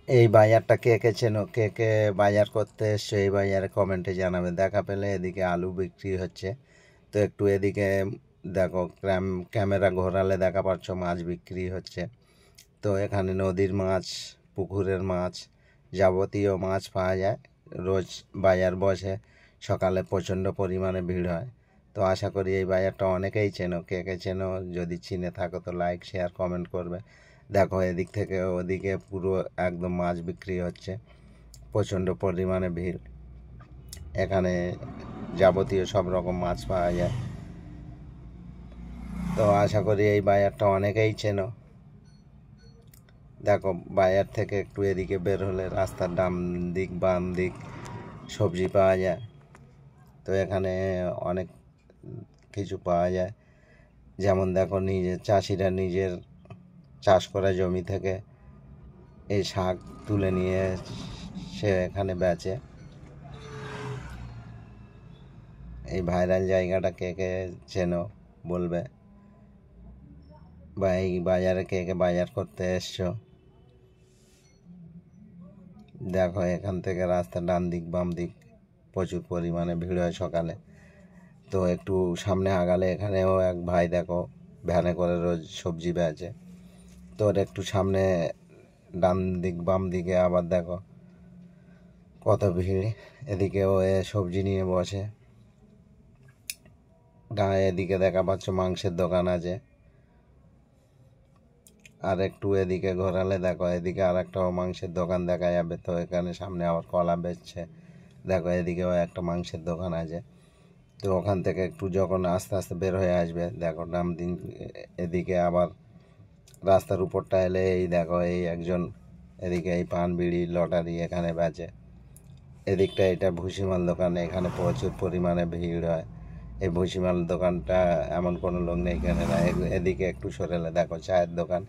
এই বাজারটা কে কে চেনো, কে কে বাজার করতে এসছো এই বাজারে কমেন্টে জানাবে। দেখা পেলে এদিকে আলু বিক্রি হচ্ছে, তো একটু এদিকে দেখো, ক্যামেরা ঘোরালে দেখা পাচ্ছ মাছ বিক্রি হচ্ছে। তো এখানে নদীর মাছ, পুকুরের মাছ, যাবতীয় মাছ পাওয়া যায়। রোজ বাজার বসে, সকালে প্রচণ্ড পরিমাণে ভিড় হয়। তো আশা করি এই বাজারটা অনেকেই চেনো। কে কে চেনো যদি চিনে থাকো তো লাইক শেয়ার কমেন্ট করবে। দেখো এদিক থেকে ওদিকে পুরো একদম মাছ বিক্রি হচ্ছে, প্রচণ্ড পরিমাণে ভিড়। এখানে যাবতীয় সব রকম মাছ পাওয়া যায়। তো আশা করি এই বাজারটা অনেকেই চেনো। দেখো বাজার থেকে একটু এদিকে বের হলে রাস্তার ডান দিক বাম দিক সবজি পাওয়া যায়। তো এখানে অনেক কিছু পাওয়া যায়, যেমন দেখো চাষিরা নিজের চাষ করা জমি থেকে এই শাক তুলে নিয়ে সে এখানে বেচে। এই ভাইরাল জায়গাটা কে কে চেনো বলবে, বা এই বাজারে কে কে বাজার করতে এসছো। দেখো এখান থেকে রাস্তা ডান দিক বাম দিক প্রচুর পরিমাণে ভিড় হয় সকালে। তো একটু সামনে আগালে এখানেও এক ভাই দেখো ভ্যানে করে রোজ সবজি বেচে। তো একটু সামনে ডান দিক বাম দিকে আবার দেখো কত ভিড়, এদিকেও সবজি নিয়ে বসে। এদিকে দেখা পাচ্ছ মাংসের দোকান আছে। আর একটু এদিকে ঘোরালে দেখো এদিকে আর একটা মাংসের দোকান দেখা যাবে। তো এখানে সামনে আবার কলা বেচছে। দেখো এদিকেও একটা মাংসের দোকান আছে। তো ওখান থেকে একটু যখন আস্তে আস্তে বের হয়ে আসবে দেখো ডান দিন এদিকে আবার রাস্তার উপরটা এলে এই দেখো এই একজন এদিকে এই পান বিড়ি লটারি এখানে বেচে। এদিকটা এটা ভুসিমাল দোকান, এখানে প্রচুর পরিমাণে ভিড় হয়। এই ভুসিমাল দোকানটা এমন কোনো লোক নেই এখানে না। এদিকে একটু সরেলে দেখো চায়ের দোকান,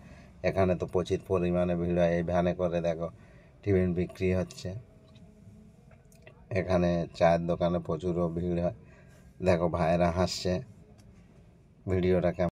এখানে তো প্রচুর পরিমাণে ভিড় হয়। এই ভ্যানে করে দেখো টিফিন বিক্রি হচ্ছে। এখানে চায়ের দোকানে প্রচুরও ভিড় হয়। দেখো ভাইয়েরা হাসছে। ভিডিওটা কেমন